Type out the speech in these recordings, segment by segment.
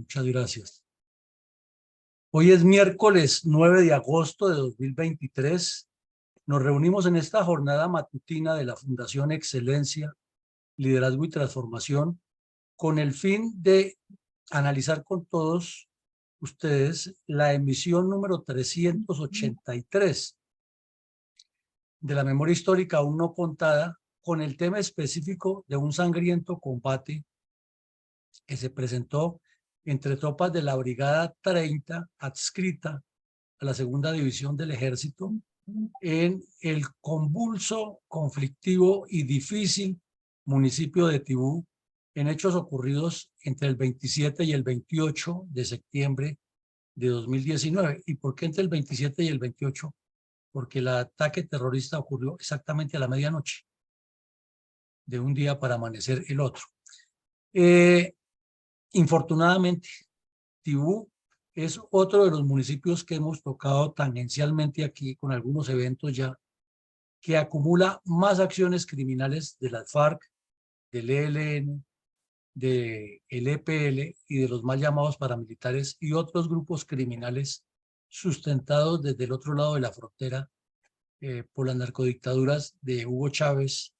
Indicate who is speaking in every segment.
Speaker 1: muchas gracias. Hoy es miércoles 9 de agosto de 2023. Nos reunimos en esta jornada matutina de la Fundación Excelencia, Liderazgo y Transformación con el fin de analizar con todos ustedes la emisión número 383 de la memoria histórica aún no contada, con el tema específico de un sangriento combate que se presentó entre tropas de la Brigada 30 adscrita a la Segunda División del Ejército en el convulso, conflictivo y difícil municipio de Tibú, en hechos ocurridos entre el 27 y el 28 de septiembre de 2019. ¿Y por qué entre el 27 y el 28? Porque el ataque terrorista ocurrió exactamente a la medianoche, de un día para amanecer el otro. Infortunadamente, Tibú es otro de los municipios que hemos tocado tangencialmente aquí con algunos eventos ya, que acumula más acciones criminales de las FARC, del ELN, del EPL y de los mal llamados paramilitares y otros grupos criminales sustentados desde el otro lado de la frontera por las narcodictaduras de Hugo Chávez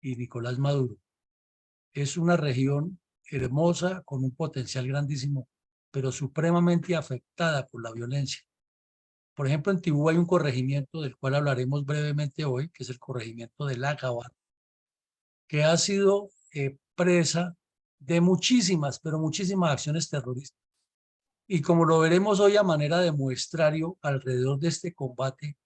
Speaker 1: y Nicolás Maduro. Es una región hermosa con un potencial grandísimo, pero supremamente afectada por la violencia. Por ejemplo, en Tibú hay un corregimiento del cual hablaremos brevemente hoy, que es el corregimiento de Lágaba, que ha sido presa de muchísimas, pero muchísimas acciones terroristas. Y como lo veremos hoy a manera de muestrario alrededor de este combate,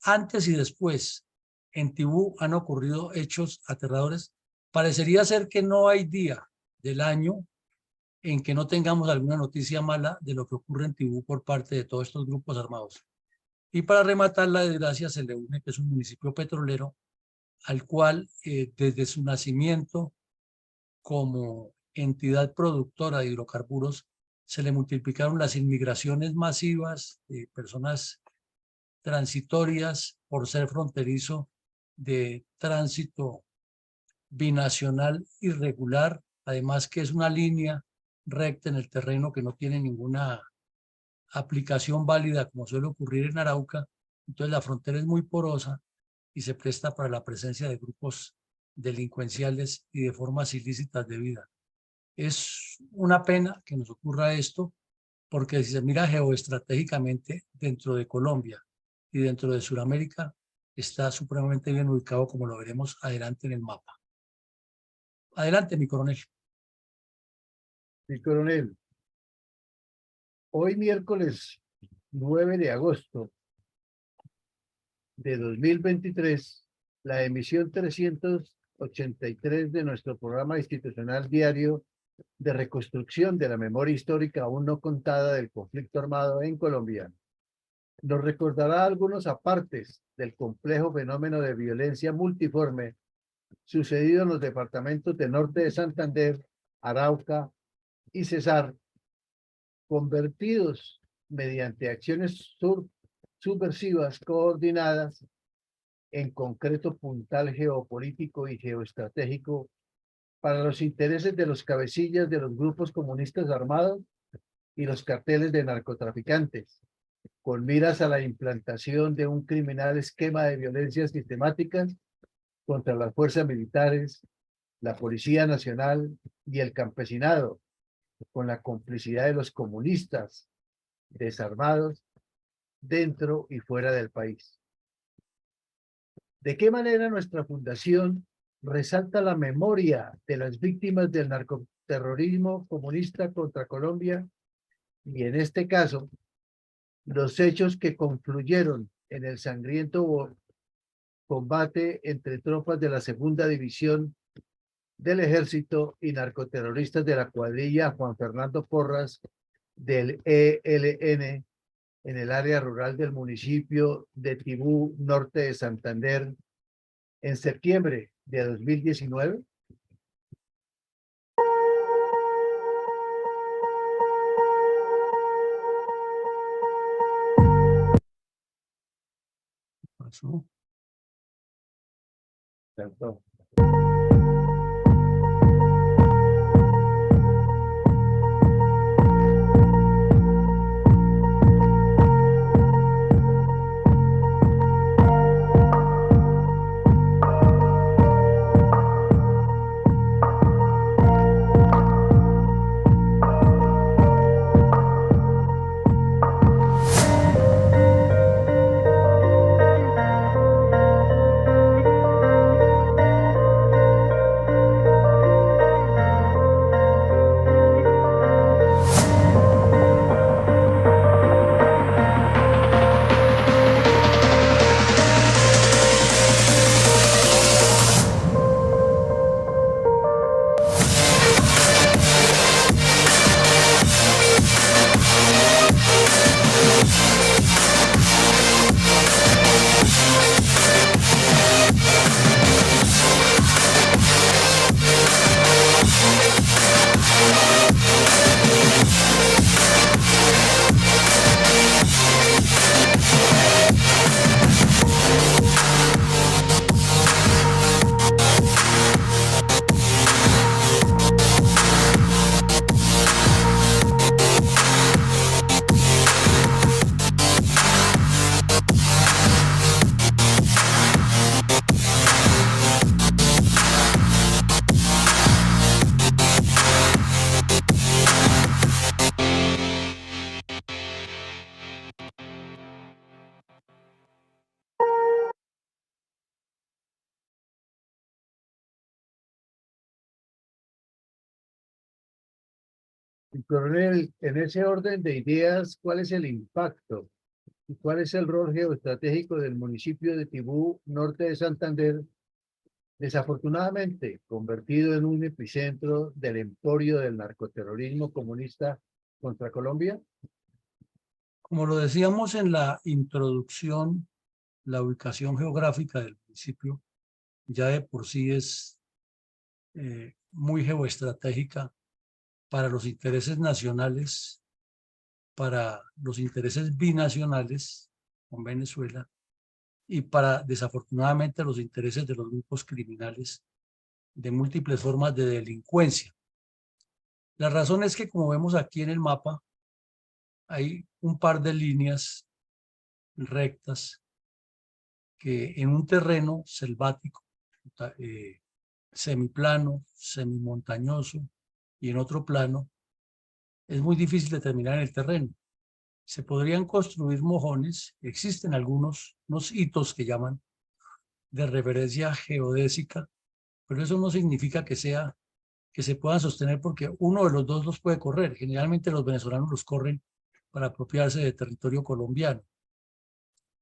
Speaker 1: antes y después, en Tibú han ocurrido hechos aterradores. Parecería ser que no hay día del año en que no tengamos alguna noticia mala de lo que ocurre en Tibú por parte de todos estos grupos armados. Y para rematar la desgracia se le une que es un municipio petrolero al cual desde su nacimiento como entidad productora de hidrocarburos se le multiplicaron las inmigraciones masivas de personas transitorias por ser fronterizo de tránsito binacional irregular, además que es una línea recta en el terreno que no tiene ninguna aplicación válida como suele ocurrir en Arauca. Entonces la frontera es muy porosa y se presta para la presencia de grupos delincuenciales y de formas ilícitas de vida. Es una pena que nos ocurra esto, porque si se mira geoestratégicamente dentro de Colombia y dentro de Sudamérica, está supremamente bien ubicado, como lo veremos adelante en el mapa. Adelante, mi coronel.
Speaker 2: Mi coronel, hoy miércoles 9 de agosto de 2023, la emisión 383 de nuestro programa institucional diario de reconstrucción de la memoria histórica aún no contada del conflicto armado en Colombia nos recordará algunos apartes del complejo fenómeno de violencia multiforme sucedido en los departamentos de Norte de Santander, Arauca y Cesar, convertidos mediante acciones subversivas coordinadas en concreto puntal geopolítico y geoestratégico para los intereses de los cabecillas de los grupos comunistas armados y los carteles de narcotraficantes, con miras a la implantación de un criminal esquema de violencia sistemáticas contra las fuerzas militares, la Policía Nacional y el campesinado, con la complicidad de los comunistas desarmados dentro y fuera del país. ¿De qué manera nuestra fundación resalta la memoria de las víctimas del narcoterrorismo comunista contra Colombia y, en este caso, los hechos que confluyeron en el sangriento combate entre tropas de la Segunda División del Ejército y narcoterroristas de la cuadrilla Juan Fernando Porras del ELN en el área rural del municipio de Tibú, norte de Santander, en septiembre de 2019?
Speaker 1: Pasó.
Speaker 2: Perdón. Coronel, en ese orden de ideas, ¿cuál es el impacto y cuál es el rol geoestratégico del municipio de Tibú, norte de Santander, desafortunadamente convertido en un epicentro del emporio del narcoterrorismo comunista contra Colombia?
Speaker 1: Como lo decíamos en la introducción, la ubicación geográfica del municipio ya de por sí es muy geoestratégica para los intereses nacionales, para los intereses binacionales con Venezuela y para, desafortunadamente, los intereses de los grupos criminales de múltiples formas de delincuencia. La razón es que, como vemos aquí en el mapa, hay un par de líneas rectas que en un terreno selvático, semiplano, semimontañoso y en otro plano, es muy difícil determinar el terreno. Se podrían construir mojones, existen unos hitos que llaman de referencia geodésica, pero eso no significa que se puedan sostener porque uno de los dos los puede correr. Generalmente los venezolanos los corren para apropiarse de territorio colombiano.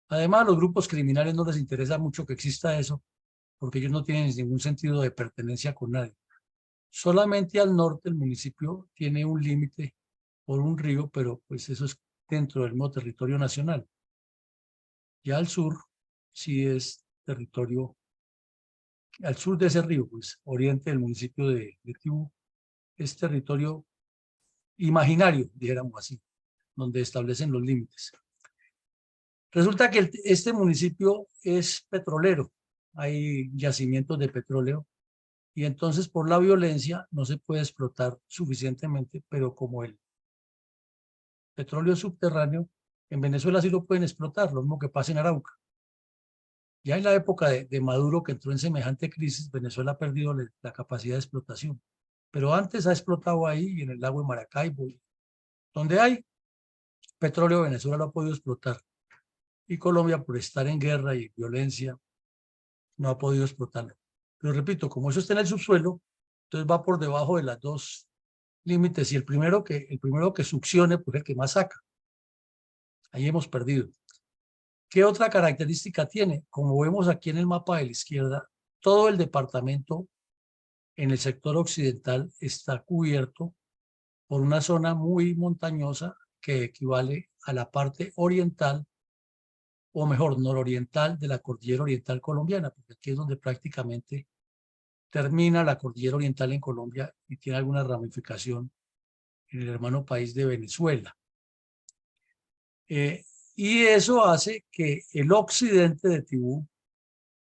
Speaker 1: Además, a los grupos criminales no les interesa mucho que exista eso, porque ellos no tienen ningún sentido de pertenencia con nadie. Solamente al norte el municipio tiene un límite por un río, pero pues eso es dentro del mismo territorio nacional. Ya al sur sí es territorio, al sur de ese río, pues oriente del municipio de Tibú, es territorio imaginario, dijéramos así, donde establecen los límites. Resulta que este municipio es petrolero, hay yacimientos de petróleo y entonces por la violencia no se puede explotar suficientemente, pero como el petróleo subterráneo, en Venezuela sí lo pueden explotar, lo mismo que pasa en Arauca. Ya en la época de Maduro, que entró en semejante crisis, Venezuela ha perdido la capacidad de explotación. Pero antes ha explotado ahí, en el lago de Maracaibo, donde hay petróleo, Venezuela lo ha podido explotar. Y Colombia, por estar en guerra y violencia, no ha podido explotarlo. Pero repito, como eso está en el subsuelo, entonces va por debajo de las dos límites y el primero que succione, pues el que más saca. Ahí hemos perdido. ¿Qué otra característica tiene? Como vemos aquí en el mapa de la izquierda, todo el departamento en el sector occidental está cubierto por una zona muy montañosa que equivale a la parte oriental, o mejor, nororiental de la cordillera oriental colombiana, porque aquí es donde prácticamente termina la cordillera oriental en Colombia y tiene alguna ramificación en el hermano país de Venezuela. Y eso hace que el occidente de Tibú,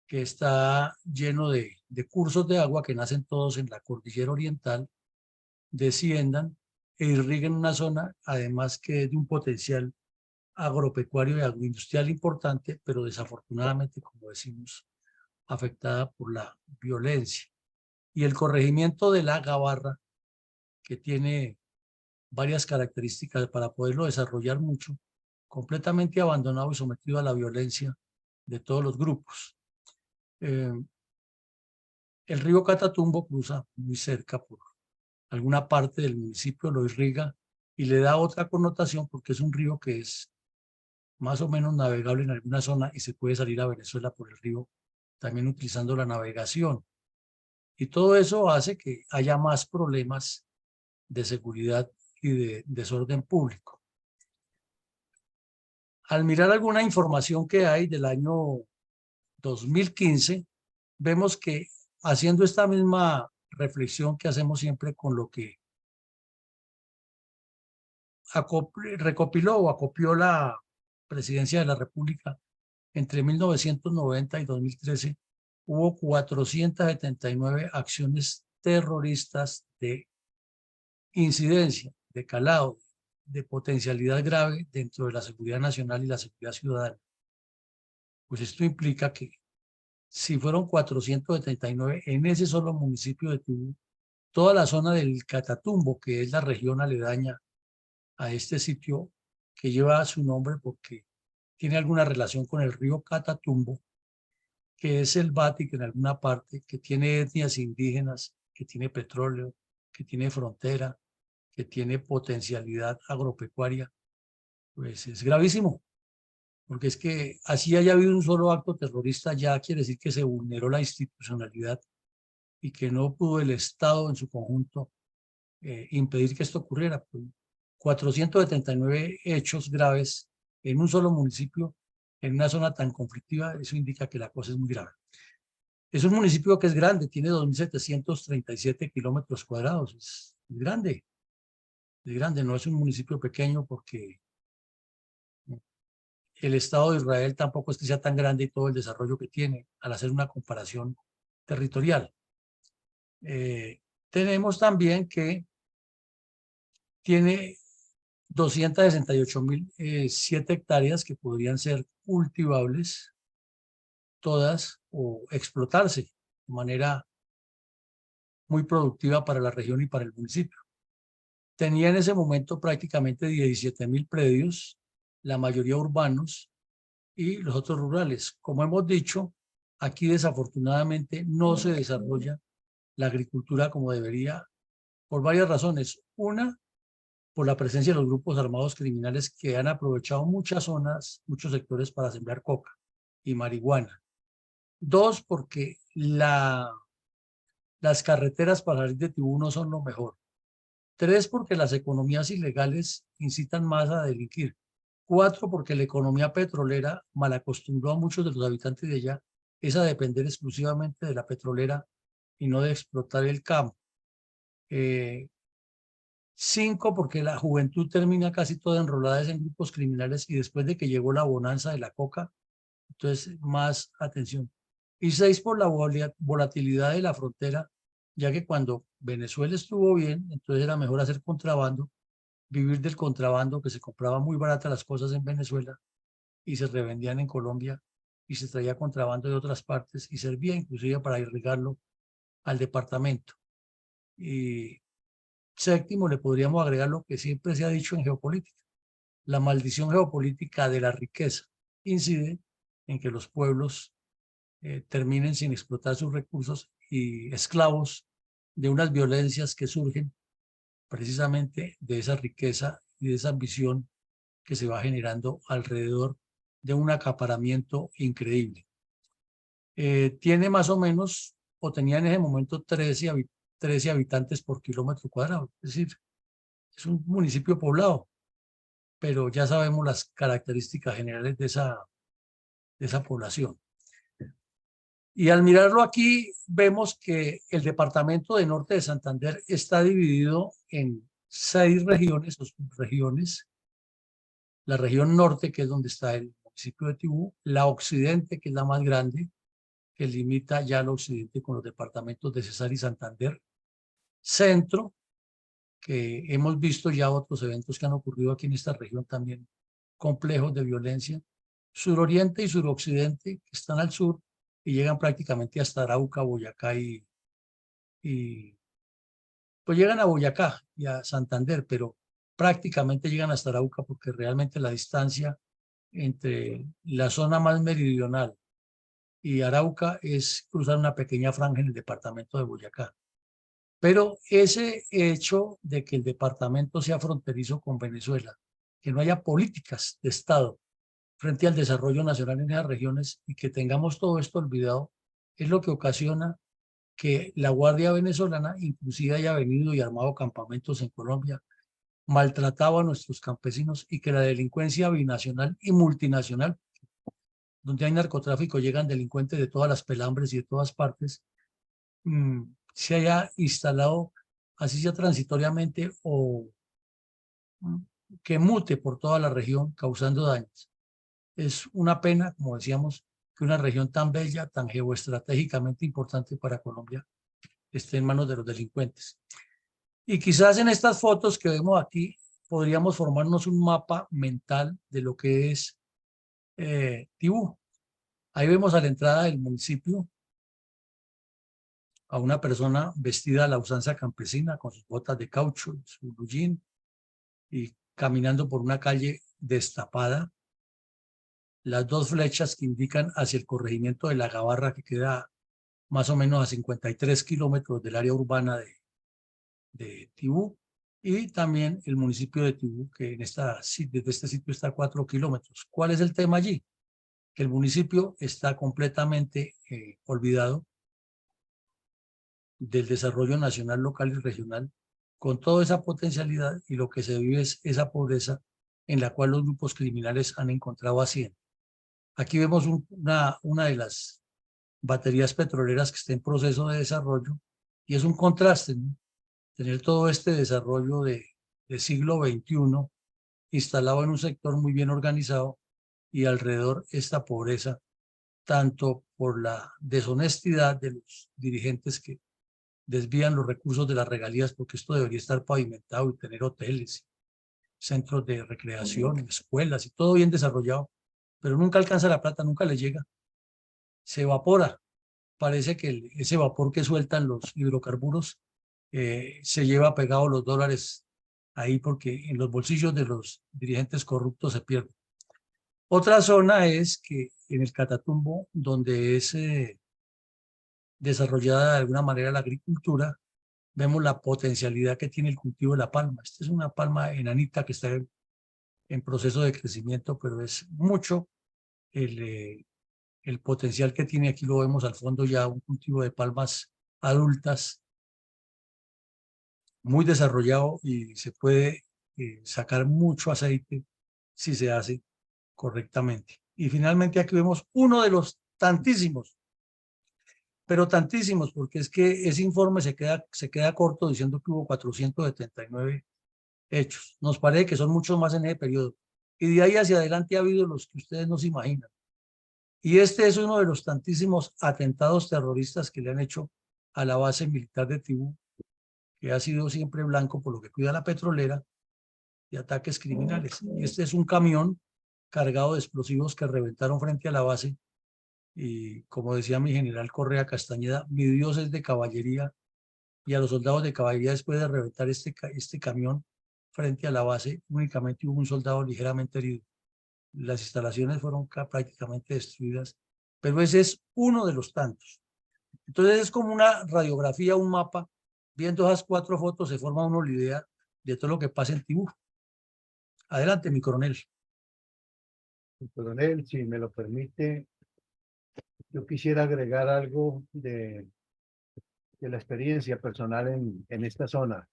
Speaker 1: que está lleno de cursos de agua que nacen todos en la cordillera oriental, desciendan e irriguen una zona, además que es de un potencial agropecuario y agroindustrial importante, pero desafortunadamente, como decimos, afectada por la violencia. Y el corregimiento de la Gabarra, que tiene varias características para poderlo desarrollar mucho, completamente abandonado y sometido a la violencia de todos los grupos. El río Catatumbo cruza muy cerca por alguna parte del municipio, lo irriga y le da otra connotación porque es un río que es más o menos navegable en alguna zona y se puede salir a Venezuela por el río también utilizando la navegación. Y todo eso hace que haya más problemas de seguridad y de desorden público. Al mirar alguna información que hay del año 2015, vemos que haciendo esta misma reflexión que hacemos siempre con lo que recopiló o acopió la Presidencia de la República entre 1990 y 2013, hubo 479 acciones terroristas de incidencia, de calado, de potencialidad grave dentro de la seguridad nacional y la seguridad ciudadana. Pues esto implica que si fueron 479 en ese solo municipio de Tibú, toda la zona del Catatumbo, que es la región aledaña a este sitio que lleva su nombre porque tiene alguna relación con el río Catatumbo, que es selvático en alguna parte, que tiene etnias indígenas, que tiene petróleo, que tiene frontera, que tiene potencialidad agropecuaria, pues es gravísimo, porque es que así haya habido un solo acto terrorista, ya quiere decir que se vulneró la institucionalidad y que no pudo el Estado en su conjunto impedir que esto ocurriera. Pues, 479 hechos graves en un solo municipio, en una zona tan conflictiva, eso indica que la cosa es muy grave. Es un municipio que es grande, tiene 2.737 kilómetros cuadrados, es grande, no es un municipio pequeño porque el Estado de Israel tampoco es que sea tan grande y todo el desarrollo que tiene al hacer una comparación territorial. Tenemos también que tiene 268.007 hectáreas que podrían ser cultivables todas o explotarse de manera muy productiva para la región y para el municipio. Tenía en ese momento prácticamente 17.000 predios, la mayoría urbanos y los otros rurales. Como hemos dicho, aquí desafortunadamente no se desarrolla la agricultura como debería por varias razones. Una, por la presencia de los grupos armados criminales que han aprovechado muchas zonas, muchos sectores para sembrar coca y marihuana. Dos, porque las carreteras para salir de Tibú no son lo mejor. Tres, porque las economías ilegales incitan más a delinquir. Cuatro, porque la economía petrolera malacostumbró a muchos de los habitantes de allá es a depender exclusivamente de la petrolera y no de explotar el campo. Cinco, porque la juventud termina casi toda enrolada en grupos criminales y después de que llegó la bonanza de la coca, entonces más atención. Y seis, por la volatilidad de la frontera, ya que cuando Venezuela estuvo bien, entonces era mejor hacer contrabando, vivir del contrabando, que se compraba muy barata las cosas en Venezuela y se revendían en Colombia y se traía contrabando de otras partes y servía inclusive para irrigarlo al departamento. Y séptimo, le podríamos agregar lo que siempre se ha dicho en geopolítica. La maldición geopolítica de la riqueza incide en que los pueblos terminen sin explotar sus recursos y esclavos de unas violencias que surgen precisamente de esa riqueza y de esa ambición que se va generando alrededor de un acaparamiento increíble. Tiene más o menos, o tenía en ese momento 13 habitantes por kilómetro cuadrado, es decir, es un municipio poblado, pero ya sabemos las características generales de esa población. Y al mirarlo aquí, vemos que el departamento de Norte de Santander está dividido en 6 regiones o subregiones. La región norte, que es donde está el municipio de Tibú, la occidente, que es la más grande, que limita ya al occidente con los departamentos de Cesar y Santander, centro, que hemos visto ya otros eventos que han ocurrido aquí en esta región también, complejos de violencia, suroriente y suroccidente, que están al sur y llegan prácticamente hasta Arauca, Boyacá y pues llegan a Boyacá y a Santander, pero prácticamente llegan hasta Arauca porque realmente la distancia entre la zona más meridional y Arauca es cruzar una pequeña franja en el departamento de Boyacá. Pero ese hecho de que el departamento sea fronterizo con Venezuela, que no haya políticas de Estado frente al desarrollo nacional en esas regiones y que tengamos todo esto olvidado, es lo que ocasiona que la Guardia venezolana inclusive haya venido y armado campamentos en Colombia, maltrataba a nuestros campesinos y que la delincuencia binacional y multinacional, donde hay narcotráfico, llegan delincuentes de todas las pelambres y de todas partes, se haya instalado, así sea transitoriamente o que mute por toda la región causando daños. Es una pena, como decíamos, que una región tan bella, tan geoestratégicamente importante para Colombia, esté en manos de los delincuentes. Y quizás en estas fotos que vemos aquí podríamos formarnos un mapa mental de lo que es Tibú. Ahí vemos a la entrada del municipio a una persona vestida a la usanza campesina con sus botas de caucho, su blue jean, y caminando por una calle destapada. Las 2 flechas que indican hacia el corregimiento de La Gabarra, que queda más o menos a 53 kilómetros del área urbana de Tibú, y también el municipio de Tibú, que desde este sitio está a 4 kilómetros. ¿Cuál es el tema allí? Que el municipio está completamente olvidado del desarrollo nacional, local y regional, con toda esa potencialidad, y lo que se vive es esa pobreza en la cual los grupos criminales han encontrado asiento. Aquí vemos una de las baterías petroleras que está en proceso de desarrollo, y es un contraste, ¿no? Tener todo este desarrollo de siglo XXI instalado en un sector muy bien organizado y alrededor esta pobreza, tanto por la deshonestidad de los dirigentes que desvían los recursos de las regalías, porque esto debería estar pavimentado y tener hoteles, centros de recreación, escuelas y todo bien desarrollado, pero nunca alcanza la plata, nunca le llega, se evapora. Parece que ese vapor que sueltan los hidrocarburos se lleva pegado los dólares ahí, porque en los bolsillos de los dirigentes corruptos se pierde. Otra zona es que en el Catatumbo, donde es desarrollada de alguna manera la agricultura, vemos la potencialidad que tiene el cultivo de la palma. Esta es una palma enanita que está en proceso de crecimiento, pero es mucho el potencial que tiene. Aquí lo vemos al fondo, ya un cultivo de palmas adultas muy desarrollado, y se puede sacar mucho aceite si se hace correctamente. Y finalmente aquí vemos uno de los tantísimos, pero tantísimos, porque es que ese informe se queda corto diciendo que hubo 479 hechos. Nos parece que son muchos más en ese periodo. Y de ahí hacia adelante ha habido los que ustedes no se imaginan. Y este es uno de los tantísimos atentados terroristas que le han hecho a la base militar de Tibú, que ha sido siempre blanco por lo que cuida la petrolera de ataques criminales. Y este es un camión cargado de explosivos que reventaron frente a la base. Y como decía mi general Correa Castañeda, mi Dios es de caballería, y a los soldados de caballería, después de reventar este camión frente a la base, únicamente hubo un soldado ligeramente herido. Las instalaciones fueron prácticamente destruidas, pero ese es uno de los tantos. Entonces es como una radiografía, un mapa. Viendo esas 4 fotos se forma uno la idea de todo lo que pasa en Tibú. Adelante, mi coronel.
Speaker 2: Coronel, si me lo permite, yo quisiera agregar algo de la experiencia personal en esta zona.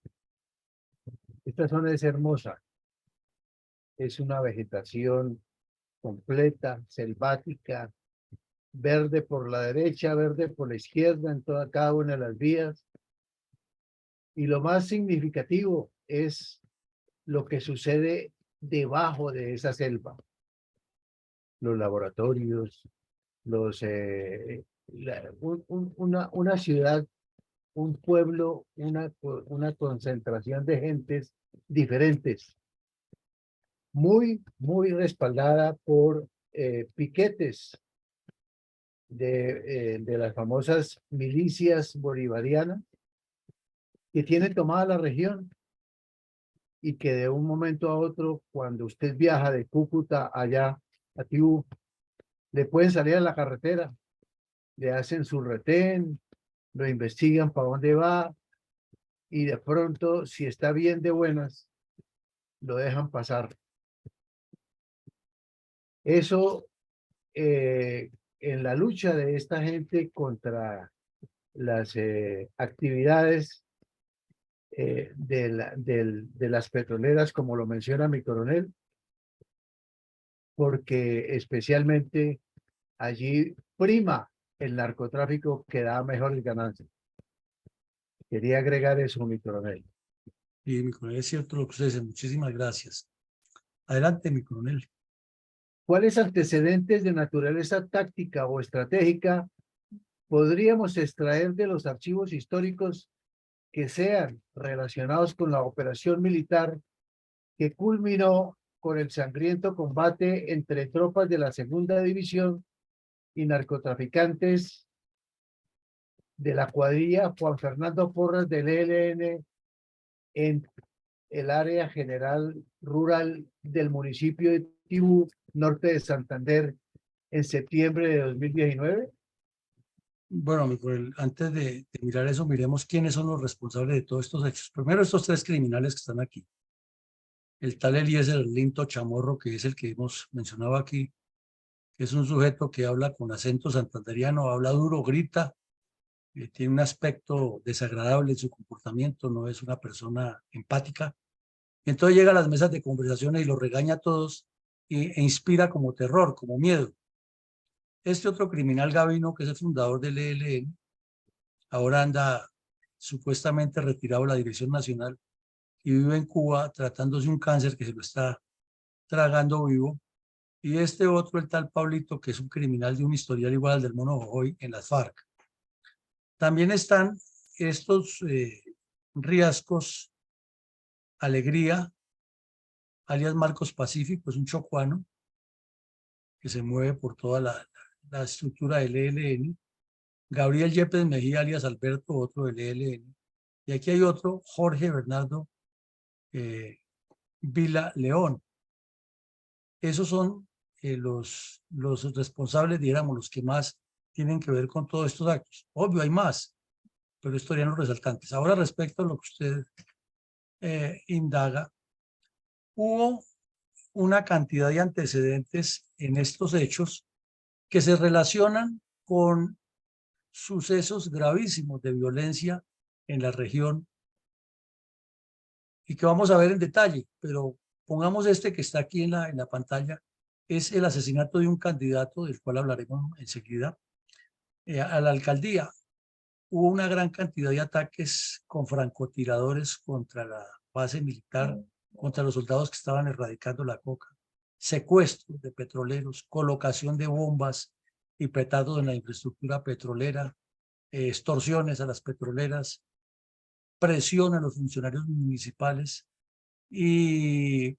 Speaker 2: Esta zona es hermosa, es una vegetación completa, selvática, verde por la derecha, verde por la izquierda, en cada una de las vías. Y lo más significativo es lo que sucede debajo de esa selva. Los laboratorios, una ciudad, un pueblo, una concentración de gentes diferentes, muy respaldada por piquetes de las famosas milicias bolivarianas que tienen tomada la región, y que de un momento a otro, cuando usted viaja de Cúcuta allá a Tibú, le pueden salir a la carretera, le hacen su retén, lo investigan para dónde va, y de pronto, si está bien de buenas, lo dejan pasar. Eso, en la lucha de esta gente contra las actividades de las petroleras, como lo menciona mi coronel, porque especialmente allí prima el narcotráfico, que da mejores ganancias. Quería agregar eso, mi coronel.
Speaker 1: Y mi coronel, es cierto lo que usted dice. Muchísimas gracias. Adelante, mi coronel.
Speaker 2: ¿Cuáles antecedentes de naturaleza táctica o estratégica podríamos extraer de los archivos históricos que sean relacionados con la operación militar que culminó con el sangriento combate entre tropas de la Segunda División y narcotraficantes de la cuadrilla Juan Fernando Porras del ELN en el área general rural del municipio de Tibú, norte de Santander, en septiembre de 2019?
Speaker 1: Bueno, antes de mirar eso, miremos quiénes son los responsables de todos estos hechos. Primero, estos tres criminales que están aquí. El tal Eliezer Linto Chamorro, que es el que hemos mencionado aquí, que es un sujeto que habla con acento santanderiano, habla duro, grita, tiene un aspecto desagradable en su comportamiento, no es una persona empática. Y entonces llega a las mesas de conversaciones y los regaña a todos e inspira como terror, como miedo. Este otro criminal Gavino, que es el fundador del ELN, ahora anda supuestamente retirado de la Dirección Nacional y vive en Cuba tratándose un cáncer que se lo está tragando vivo. Y este otro, el tal Pablito, que es un criminal de un historial igual al del Mono Jojoy en las FARC. También están estos riascos, Alegría, alias Marcos Pacífico, es un chocuano que se mueve por toda la estructura del ELN. Gabriel Yepes Mejía, alias Alberto, otro del ELN. Y aquí hay otro, Jorge Bernardo Vila León. Esos son los responsables, digamos, los que más tienen que ver con todos estos actos. Obvio, hay más, pero estos serían los resaltantes. Ahora, respecto a lo que usted indaga, hubo una cantidad de antecedentes en estos hechos que se relacionan con sucesos gravísimos de violencia en la región y que vamos a ver en detalle, pero pongamos este que está aquí en la pantalla, es el asesinato de un candidato, del cual hablaremos enseguida, a la alcaldía. Hubo una gran cantidad de ataques con francotiradores contra la base militar, contra los soldados que estaban erradicando la coca, secuestros de petroleros, colocación de bombas y petardos en la infraestructura petrolera, extorsiones a las petroleras, presión a los funcionarios municipales y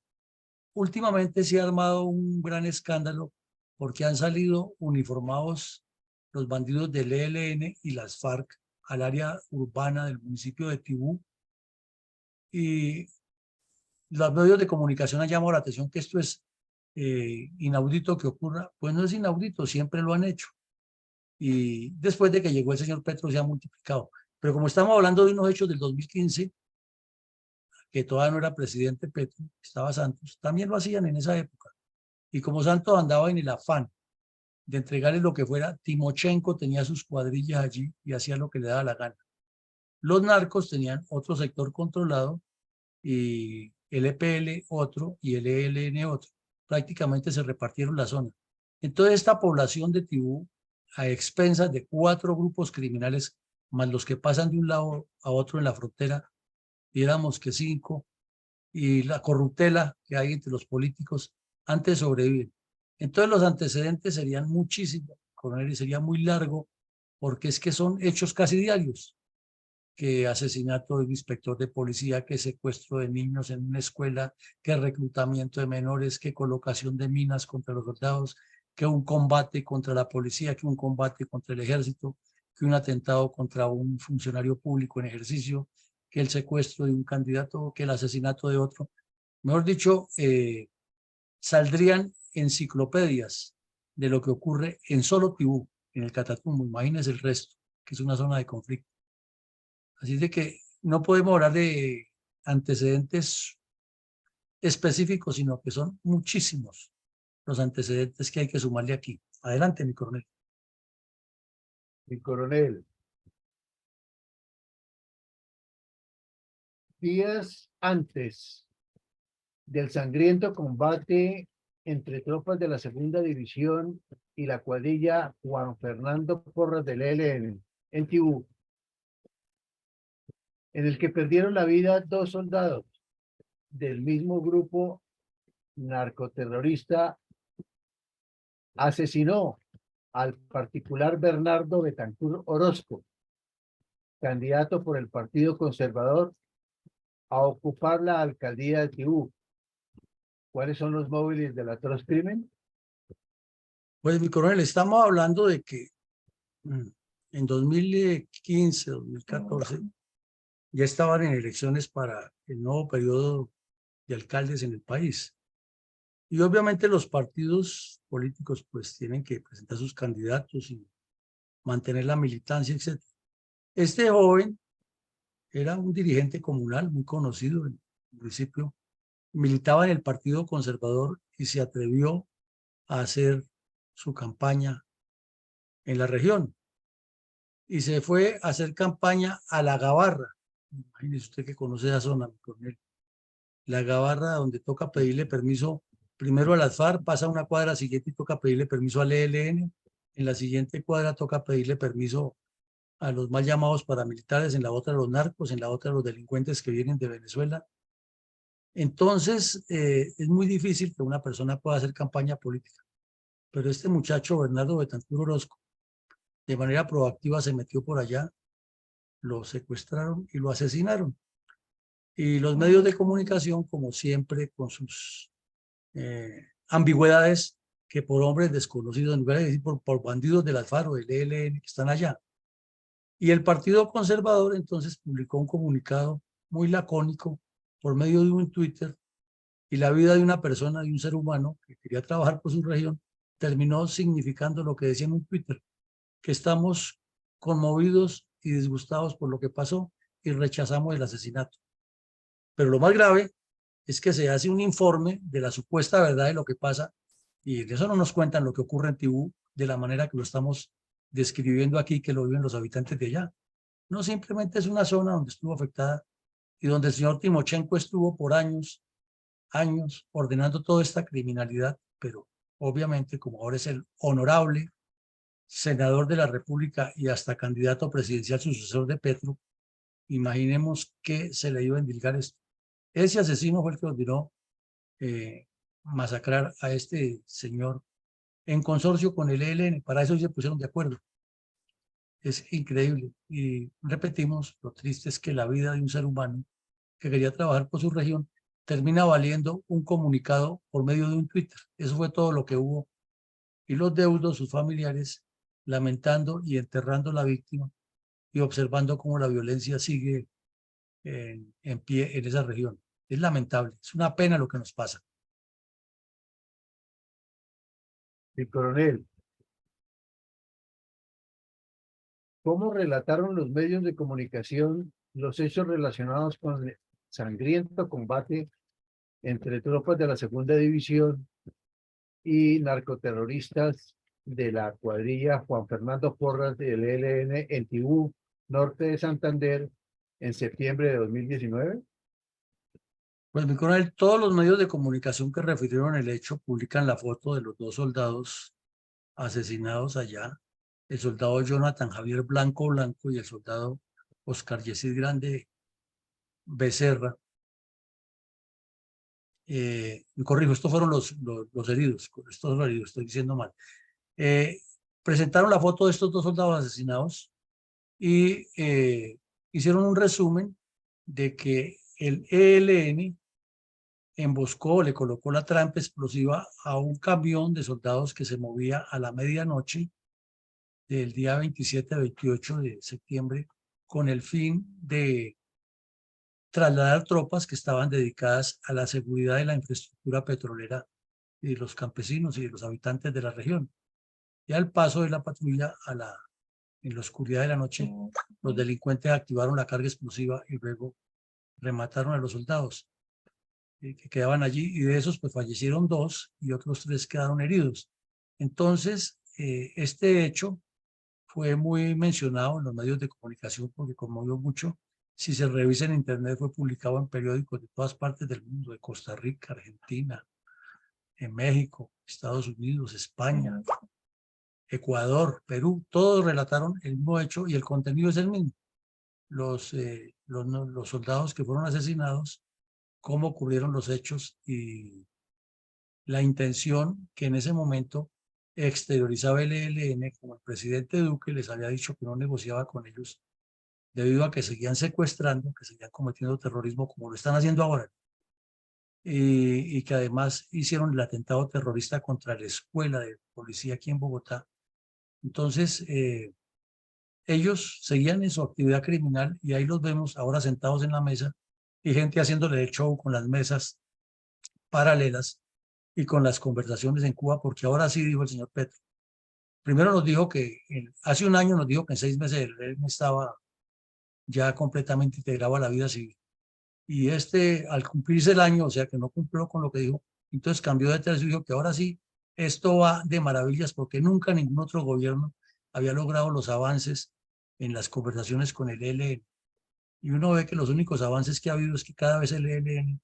Speaker 1: últimamente se ha armado un gran escándalo porque han salido uniformados los bandidos del ELN y las FARC al área urbana del municipio de Tibú y los medios de comunicación han llamado la atención que esto es inaudito que ocurra. Pues no es inaudito, siempre lo han hecho. Y después de que llegó el señor Petro se ha multiplicado. Pero como estamos hablando de unos hechos del 2015, que todavía no era presidente Petro, estaba Santos, también lo hacían en esa época. Y como Santos andaba en el afán de entregarle lo que fuera, Timochenko tenía sus cuadrillas allí y hacía lo que le daba la gana. Los narcos tenían otro sector controlado y el EPL otro y el ELN otro. Prácticamente se repartieron la zona. Entonces esta población de Tibú, a expensas de 4 grupos criminales, más los que pasan de un lado a otro en la frontera, diéramos que 5, y la corruptela que hay entre los políticos, antes sobreviven. Entonces los antecedentes serían muchísimos, coronel, y sería muy largo, porque es que son hechos casi diarios, que asesinato de un inspector de policía, que secuestro de niños en una escuela, que reclutamiento de menores, que colocación de minas contra los soldados, que un combate contra la policía, que un combate contra el ejército, que un atentado contra un funcionario público en ejercicio, que el secuestro de un candidato, que el asesinato de otro. Mejor dicho, saldrían enciclopedias de lo que ocurre en solo Tibú, en el Catatumbo. Imagínense el resto, que es una zona de conflicto. Así de que no podemos hablar de antecedentes específicos, sino que son muchísimos los antecedentes que hay que sumarle aquí. Adelante, mi coronel.
Speaker 2: Mi coronel, días antes del sangriento combate entre tropas de la Segunda División y la cuadrilla Juan Fernando Porras del ELN en Tibú, en el que perdieron la vida 2 soldados del mismo grupo narcoterrorista, asesinó al particular Bernardo Betancur Orozco, candidato por el Partido Conservador a ocupar la alcaldía de Tibú. ¿Cuáles son los móviles del atroz crimen?
Speaker 1: Pues, mi coronel, estamos hablando de que en 2015, 2014, ya estaban en elecciones para el nuevo periodo de alcaldes en el país. Y obviamente los partidos políticos pues tienen que presentar sus candidatos y mantener la militancia, etc. Este joven era un dirigente comunal muy conocido en el municipio, militaba en el Partido Conservador y se atrevió a hacer su campaña en la región. Y se fue a hacer campaña a La Gabarra. Imagínese usted que conoce esa zona, mi coronel. La Gabarra, donde toca pedirle permiso primero a las FARC, pasa una cuadra siguiente y toca pedirle permiso al ELN. En la siguiente cuadra toca pedirle permiso a los mal llamados paramilitares, en la otra a los narcos, en la otra a los delincuentes que vienen de Venezuela. Entonces, es muy difícil que una persona pueda hacer campaña política. Pero este muchacho, Bernardo Betancur Orozco, de manera proactiva se metió por allá, lo secuestraron y lo asesinaron. Y los medios de comunicación, como siempre, con sus ambigüedades, que por hombres desconocidos, en lugar de decir por bandidos del FARC o del ELN que están allá. Y el Partido Conservador entonces publicó un comunicado muy lacónico por medio de un Twitter, y la vida de una persona, de un ser humano que quería trabajar por su región, terminó significando lo que decía en un Twitter, que estamos conmovidos y disgustados por lo que pasó y rechazamos el asesinato. Pero lo más grave es que se hace un informe de la supuesta verdad de lo que pasa, y en eso no nos cuentan lo que ocurre en Tibú de la manera que lo estamos describiendo aquí, que lo viven los habitantes de allá. No, simplemente es una zona donde estuvo afectada y donde el señor Timochenko estuvo por años ordenando toda esta criminalidad, pero obviamente como ahora es el honorable senador de la República y hasta candidato presidencial sucesor de Petro, imaginemos que se le iba a endilgar esto. Ese asesino fue el que ordenó masacrar a este señor en consorcio con el ELN. Para eso se pusieron de acuerdo. Es increíble. Y repetimos, lo triste es que la vida de un ser humano que quería trabajar por su región termina valiendo un comunicado por medio de un Twitter. Eso fue todo lo que hubo. Y los deudos, sus familiares, lamentando y enterrando a la víctima y observando cómo la violencia sigue en pie en esa región. Es lamentable, es una pena lo que nos pasa.
Speaker 2: Mi coronel, ¿cómo relataron los medios de comunicación los hechos relacionados con el sangriento combate entre tropas de la Segunda División y narcoterroristas de la cuadrilla Juan Fernando Porras del ELN en Tibú, norte de Santander, en septiembre de 2019?
Speaker 1: Pues, mi coronel, todos los medios de comunicación que refirieron el hecho publican la foto de los dos soldados asesinados allá, el soldado Jonathan Javier Blanco Blanco y el soldado Oscar Yesid Grande Becerra. Me corrijo, estos fueron los heridos, estos son los heridos, estoy diciendo mal. Presentaron la foto de estos dos soldados asesinados y hicieron un resumen de que el ELN emboscó, le colocó la trampa explosiva a un camión de soldados que se movía a la medianoche del día 27-28 de septiembre con el fin de trasladar tropas que estaban dedicadas a la seguridad de la infraestructura petrolera y de los campesinos y de los habitantes de la región. Y al paso de la patrulla en la oscuridad de la noche, los delincuentes activaron la carga explosiva y luego remataron a los soldados que quedaban allí, y de esos pues fallecieron 2 y otros 3 quedaron heridos. Entonces, este hecho fue muy mencionado en los medios de comunicación porque conmovió mucho. Si se revisa en internet, fue publicado en periódicos de todas partes del mundo, de Costa Rica, Argentina, en México, Estados Unidos, España, Ecuador, Perú. Todos relataron el mismo hecho y el contenido es el mismo. Los soldados que fueron asesinados, cómo ocurrieron los hechos y la intención que en ese momento exteriorizaba el ELN, como el presidente Duque les había dicho que no negociaba con ellos debido a que seguían secuestrando, que seguían cometiendo terrorismo como lo están haciendo ahora, y que además hicieron el atentado terrorista contra la escuela de policía aquí en Bogotá. Entonces, ellos seguían en su actividad criminal y ahí los vemos ahora sentados en la mesa y gente haciéndole el show con las mesas paralelas y con las conversaciones en Cuba, porque ahora sí, dijo el señor Petro, primero nos dijo que hace un año nos dijo que en 6 meses el ELN estaba ya completamente integrado a la vida civil. Y al cumplirse el año, o sea que no cumplió con lo que dijo, entonces cambió de tercio y dijo que ahora sí, esto va de maravillas porque nunca ningún otro gobierno había logrado los avances en las conversaciones con el ELN. Y uno ve que los únicos avances que ha habido es que cada vez el ELN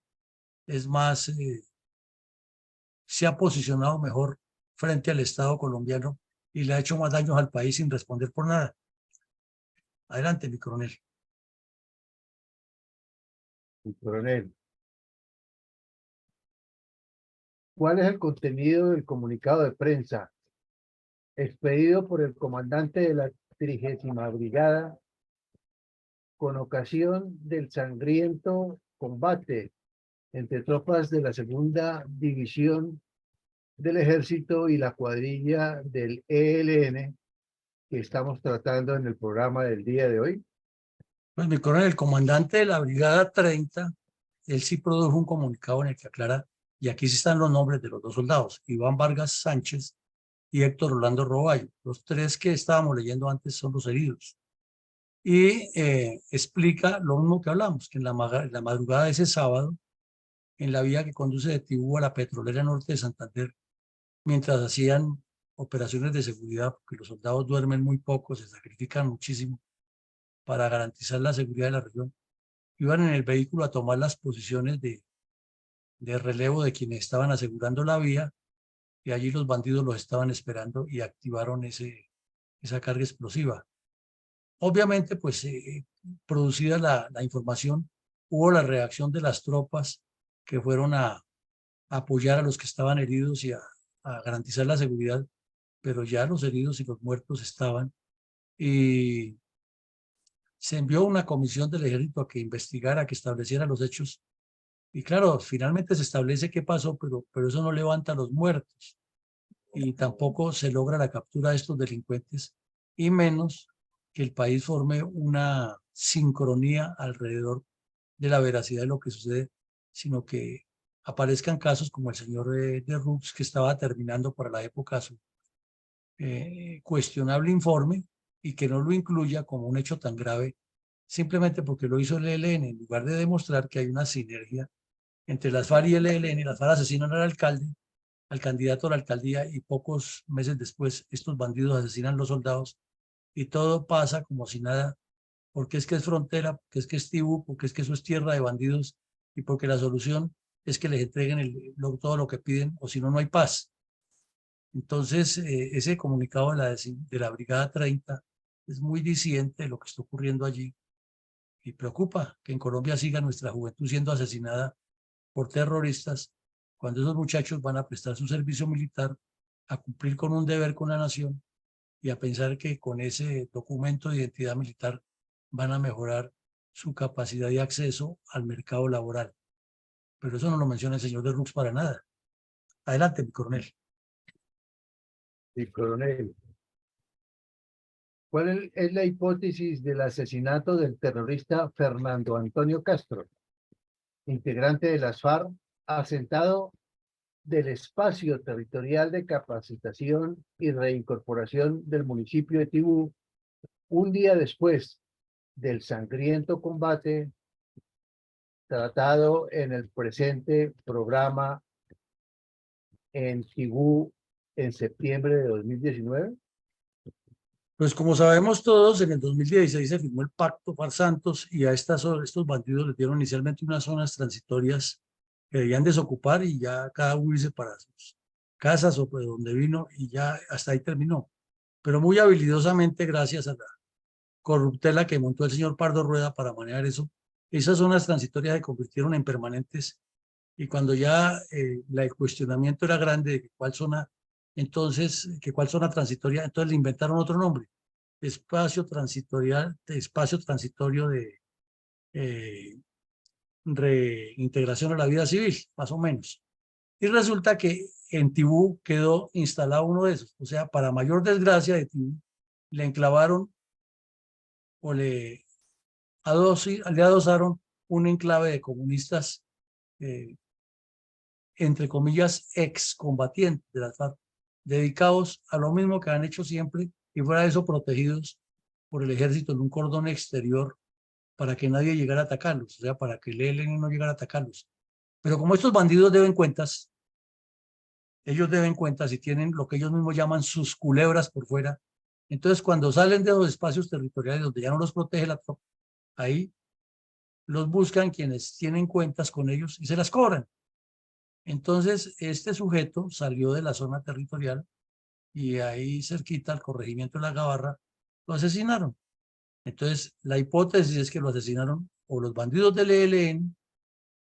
Speaker 1: es más, se ha posicionado mejor frente al Estado colombiano y le ha hecho más daños al país sin responder por nada. Adelante, mi coronel.
Speaker 2: Mi coronel, ¿cuál es el contenido del comunicado de prensa expedido por el comandante de la 30ª Brigada con ocasión del sangriento combate entre tropas de la Segunda División del Ejército y la cuadrilla del ELN que estamos tratando en el programa del día de hoy?
Speaker 1: Pues mi coronel, el comandante de la Brigada 30, él sí produjo un comunicado en el que aclara, y aquí sí están los nombres de los dos soldados, Iván Vargas Sánchez y Héctor Orlando Roballo. Los tres que estábamos leyendo antes son los heridos. Y explica lo mismo que hablamos, que en la madrugada de ese sábado, en la vía que conduce de Tibú a la petrolera norte de Santander, mientras hacían operaciones de seguridad, porque los soldados duermen muy poco, se sacrifican muchísimo para garantizar la seguridad de la región, iban en el vehículo a tomar las posiciones de relevo de quienes estaban asegurando la vía, y allí los bandidos los estaban esperando y activaron esa carga explosiva. Obviamente, pues, producida la información, hubo la reacción de las tropas que fueron a apoyar a los que estaban heridos y a garantizar la seguridad, pero ya los heridos y los muertos estaban, y se envió una comisión del ejército a que investigara, a que estableciera los hechos. Y claro, finalmente se establece qué pasó, pero eso no levanta a los muertos y tampoco se logra la captura de estos delincuentes, y menos que el país forme una sincronía alrededor de la veracidad de lo que sucede, sino que aparezcan casos como el señor de Rux, que estaba terminando para la época su cuestionable informe, y que no lo incluya como un hecho tan grave simplemente porque lo hizo el ELN, en lugar de demostrar que hay una sinergia entre las FARC y el ELN. Las FARC asesinan al alcalde, al candidato a la alcaldía, y pocos meses después estos bandidos asesinan a los soldados, y todo pasa como si nada, porque es que es frontera, porque es que es Tibú, porque es que eso es tierra de bandidos, y porque la solución es que les entreguen todo lo que piden, o si no, no hay paz. Entonces, ese comunicado de la Brigada 30 es muy disidente de lo que está ocurriendo allí, y preocupa que en Colombia siga nuestra juventud siendo asesinada por terroristas, cuando esos muchachos van a prestar su servicio militar, a cumplir con un deber con la nación, y a pensar que con ese documento de identidad militar van a mejorar su capacidad de acceso al mercado laboral. Pero eso no lo menciona el señor de Rux para nada. Adelante, mi coronel.
Speaker 2: Mi coronel, ¿cuál es la hipótesis del asesinato del terrorista Fernando Antonio Castro, integrante de las FARC, asentado del espacio territorial de capacitación y reincorporación del municipio de Tibú, un día después del sangriento combate tratado en el presente programa en Tibú en septiembre de 2019?
Speaker 1: Pues como sabemos todos, en el 2016 se firmó el Pacto FARC-Santos, y a estos bandidos les dieron inicialmente unas zonas transitorias que debían desocupar, y ya cada uno irse para sus casas o de donde vino, y ya hasta ahí terminó. Pero muy habilidosamente, gracias a la corruptela que montó el señor Pardo Rueda para manejar eso, esas zonas transitorias se convirtieron en permanentes, y cuando ya el cuestionamiento era grande de que cuál zona, entonces, que cuál zona transitoria, entonces le inventaron otro nombre: espacio transitorio de reintegración a la vida civil, más o menos. Y resulta que en Tibú quedó instalado uno de esos. O sea, para mayor desgracia de Tibú, le enclavaron o le adosaron un enclave de comunistas, entre comillas, excombatientes de las FARC, dedicados a lo mismo que han hecho siempre y fuera de eso protegidos por el ejército en un cordón exterior para que nadie llegara a atacarlos, o sea, para que el ELN no llegara a atacarlos. Pero como estos bandidos deben cuentas, ellos deben cuentas y tienen lo que ellos mismos llaman sus culebras por fuera, entonces cuando salen de los espacios territoriales donde ya no los protege la tropa, ahí los buscan quienes tienen cuentas con ellos y se las cobran. Entonces este sujeto salió de la zona territorial y ahí cerquita al corregimiento de la Gabarra lo asesinaron. Entonces la hipótesis es que lo asesinaron o los bandidos del ELN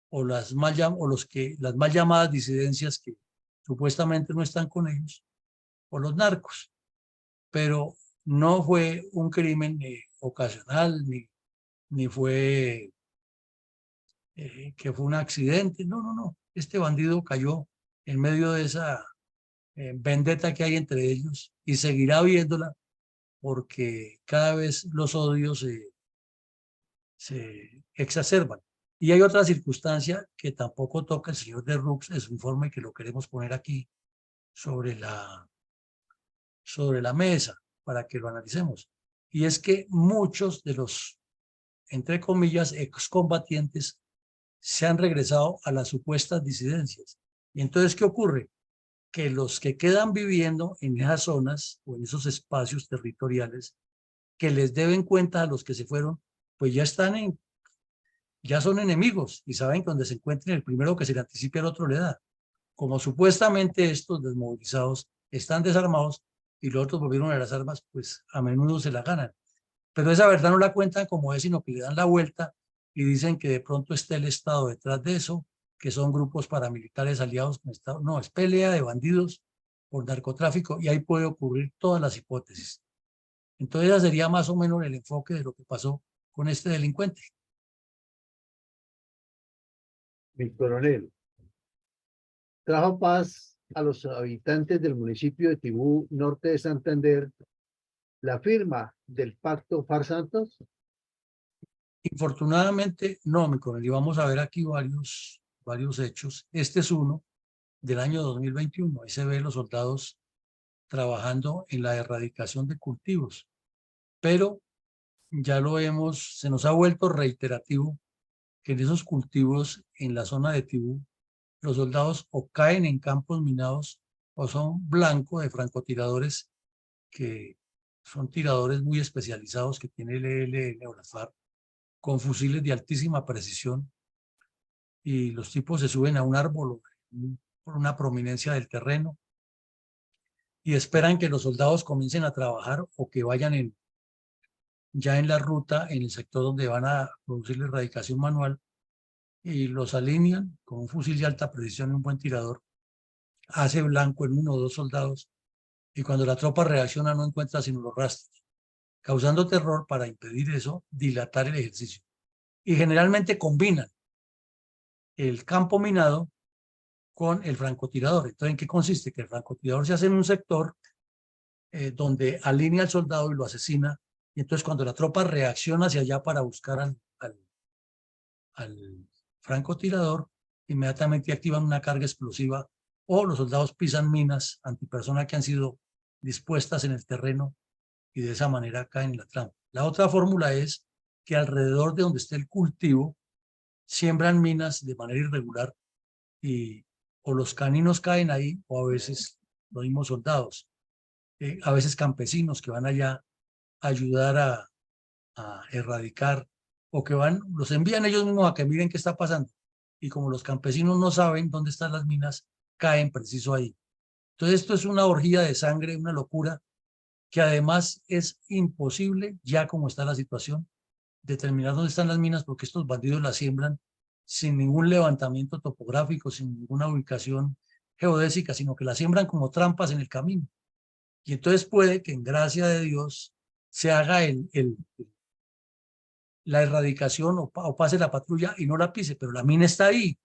Speaker 1: o las mal llamadas disidencias que supuestamente no están con ellos, o los narcos, pero no fue un crimen ocasional, ni fue que fue un accidente, no, no, no, este bandido cayó en medio de esa vendetta que hay entre ellos y seguirá viéndola porque cada vez los odios se exacerban. Y hay otra circunstancia que tampoco toca el señor de Rux en su informe, que lo queremos poner aquí sobre la mesa para que lo analicemos. Y es que muchos de los, entre comillas, excombatientes se han regresado a las supuestas disidencias. Y entonces, ¿qué ocurre? Que los que quedan viviendo en esas zonas o en esos espacios territoriales que les deben cuenta a los que se fueron, pues ya son enemigos y saben que donde se encuentren el primero que se le anticipe al otro le da. Como supuestamente estos desmovilizados están desarmados y los otros volvieron a las armas, pues a menudo se la ganan. Pero esa verdad no la cuentan como es, sino que le dan la vuelta y dicen que de pronto está el Estado detrás de eso, que son grupos paramilitares aliados con el Estado. No, es pelea de bandidos por narcotráfico y ahí puede ocurrir todas las hipótesis. Entonces ese sería más o menos el enfoque de lo que pasó con este delincuente.
Speaker 2: Mi coronel, trajo paz a los habitantes del municipio de Tibú, norte de Santander, la firma del pacto FARC-Santos.
Speaker 1: Infortunadamente, no, mi coronel, y vamos a ver aquí varios hechos. Este es uno del año 2021. Ahí se ven los soldados trabajando en la erradicación de cultivos, pero ya lo hemos, se nos ha vuelto reiterativo que en esos cultivos en la zona de Tibú, los soldados o caen en campos minados o son blanco de francotiradores que son tiradores muy especializados que tiene el ELN o la FARC con fusiles de altísima precisión y los tipos se suben a un árbol por una prominencia del terreno y esperan que los soldados comiencen a trabajar o que vayan ya en la ruta, en el sector donde van a producir la erradicación manual y los alinean con un fusil de alta precisión y un buen tirador, hace blanco en uno o dos soldados y cuando la tropa reacciona no encuentra sino los rastros, causando terror para impedir eso, dilatar el ejercicio. Y generalmente combinan el campo minado con el francotirador. Entonces, ¿en qué consiste? Que el francotirador se hace en un sector donde alinea al soldado y lo asesina. Y entonces cuando la tropa reacciona hacia allá para buscar al francotirador, inmediatamente activan una carga explosiva o los soldados pisan minas antipersona que han sido dispuestas en el terreno y de esa manera caen en la trampa. La otra fórmula es que alrededor de donde esté el cultivo siembran minas de manera irregular y o los caninos caen ahí o a veces los mismos soldados, a veces campesinos que van allá a ayudar a erradicar o que los envían ellos mismos a que miren qué está pasando y como los campesinos no saben dónde están las minas, caen preciso ahí. Entonces esto es una orgía de sangre, una locura que además es imposible ya como está la situación determinar dónde están las minas porque estos bandidos las siembran sin ningún levantamiento topográfico, sin ninguna ubicación geodésica, sino que las siembran como trampas en el camino. Y entonces puede que en gracia de Dios se haga la erradicación o pase la patrulla y no la pise, pero la mina está ahí.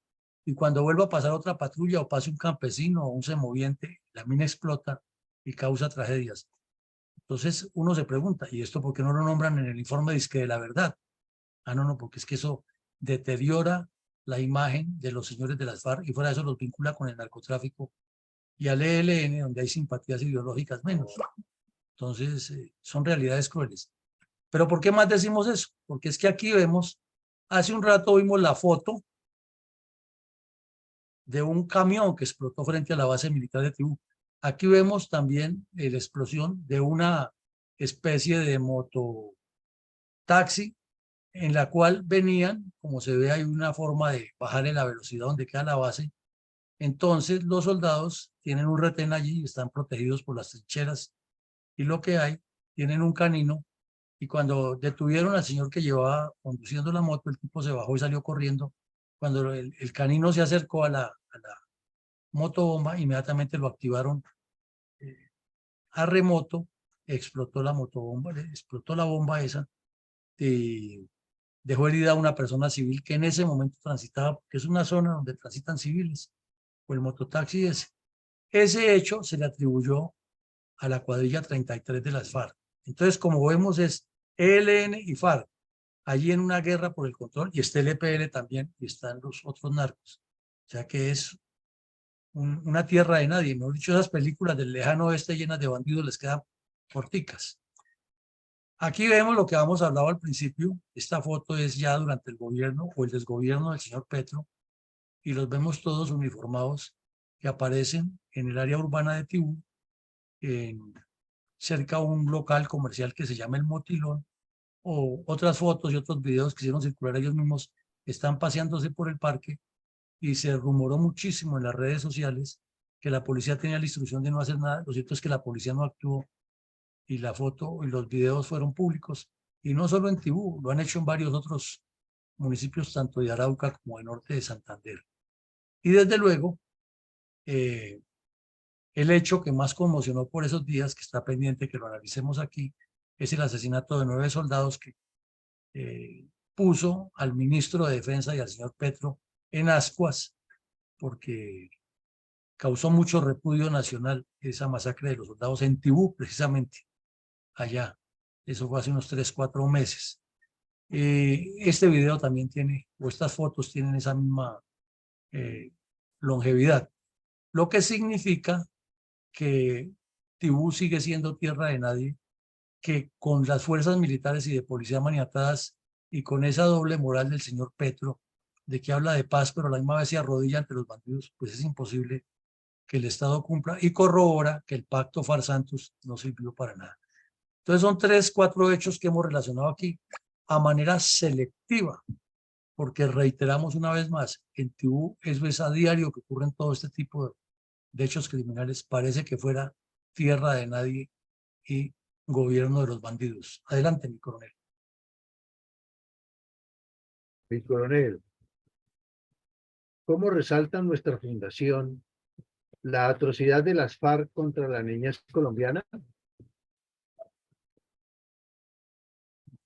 Speaker 1: Y cuando vuelva a pasar otra patrulla o pase un campesino o un semoviente, la mina explota y causa tragedias. Entonces uno se pregunta, ¿y esto por qué no lo nombran en el informe disque de la verdad? Ah, no, no, porque es que eso deteriora la imagen de los señores de las FARC y fuera de eso los vincula con el narcotráfico y al ELN, donde hay simpatías ideológicas menos. Entonces, son realidades crueles. ¿Pero por qué más decimos eso? Porque es que aquí vemos, hace un rato vimos la foto de un camión que explotó frente a la base militar de Tibú. Aquí vemos también la explosión de una especie de mototaxi en la cual venían, como se ve, hay una forma de bajarle la velocidad donde queda la base. Entonces los soldados tienen un retén allí y están protegidos por las trincheras y lo que hay, tienen un canino y cuando detuvieron al señor que llevaba conduciendo la moto, el tipo se bajó y salió corriendo. Cuando el canino se acercó a la motobomba, inmediatamente lo activaron a remoto, explotó la motobomba, explotó la bomba esa y dejó herida a una persona civil que en ese momento transitaba, porque es una zona donde transitan civiles, o el mototaxi ese. Ese hecho se le atribuyó a la cuadrilla 33 de las FARC. Entonces, como vemos, es ELN y FARC, allí en una guerra por el control, y está el EPL también, y están los otros narcos. O sea que es una tierra de nadie. Mejor dicho, esas películas del lejano oeste llenas de bandidos les quedan corticas. Aquí vemos lo que habíamos hablado al principio. Esta foto es ya durante el gobierno o el desgobierno del señor Petro, y los vemos todos uniformados que aparecen en el área urbana de Tibú, cerca a un local comercial que se llama El Motilón, o otras fotos y otros videos que hicieron circular ellos mismos, están paseándose por el parque y se rumoró muchísimo en las redes sociales que la policía tenía la instrucción de no hacer nada. Lo cierto es que la policía no actuó y la foto y los videos fueron públicos. Y no solo en Tibú, lo han hecho en varios otros municipios, tanto de Arauca como de norte de Santander. Y desde luego, el hecho que más conmocionó por esos días, que está pendiente que lo analicemos aquí, es el asesinato de 9 soldados que puso al ministro de Defensa y al señor Petro en ascuas, porque causó mucho repudio nacional esa masacre de los soldados en Tibú, precisamente, allá. Eso fue hace unos 3, 4 meses. Este video también tiene, o estas fotos tienen esa misma longevidad, lo que significa que Tibú sigue siendo tierra de nadie, que con las fuerzas militares y de policía maniatadas y con esa doble moral del señor Petro, de que habla de paz, pero a la misma vez se arrodilla ante los bandidos, pues es imposible que el Estado cumpla y corrobora que el pacto Farsantos no sirvió para nada. Entonces son 3, 4 hechos que hemos relacionado aquí a manera selectiva, porque reiteramos una vez más, en Tibú eso es a diario que ocurren todo este tipo de hechos criminales, parece que fuera tierra de nadie y gobierno de los bandidos. Adelante, mi coronel.
Speaker 2: Mi coronel, ¿cómo resalta nuestra fundación la atrocidad de las FARC contra la niñez colombiana?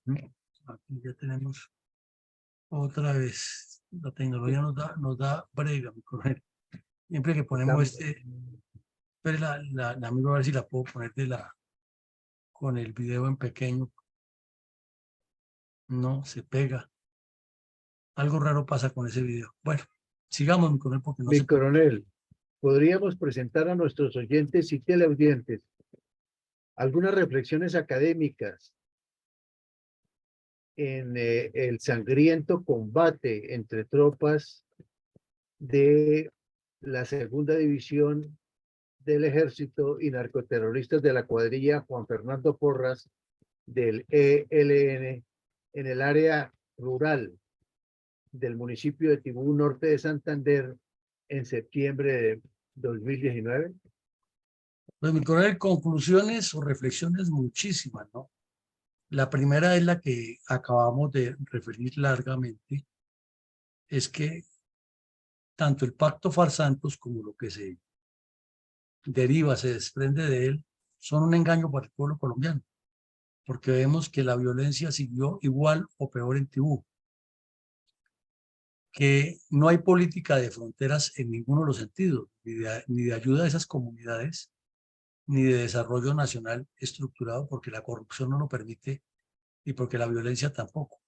Speaker 1: Aquí ya tenemos otra vez. La tecnología nos da brega, mi coronel. Siempre que ponemos pero la miro a ver si la puedo poner con el video en pequeño. No, se pega. Algo raro pasa con ese video. Bueno, sigamos, mi coronel, porque no
Speaker 2: Mi
Speaker 1: se puede.
Speaker 2: coronel, ¿podríamos presentar a nuestros oyentes y teleaudientes algunas reflexiones académicas en el sangriento combate entre tropas de la segunda división del ejército y narcoterroristas de la cuadrilla Juan Fernando Porras del ELN en el área rural del municipio de Tibú, norte de Santander, en septiembre de 2019?
Speaker 1: Pues, mi coronel, conclusiones o reflexiones muchísimas, ¿no? La primera es la que acabamos de referir largamente, es que tanto el pacto Farsantos como lo que se deriva, se desprende de él, son un engaño para el pueblo colombiano, porque vemos que la violencia siguió igual o peor en Tibú, que no hay política de fronteras en ninguno de los sentidos, ni de ayuda a esas comunidades, ni de desarrollo nacional estructurado, porque la corrupción no lo permite y porque la violencia tampoco.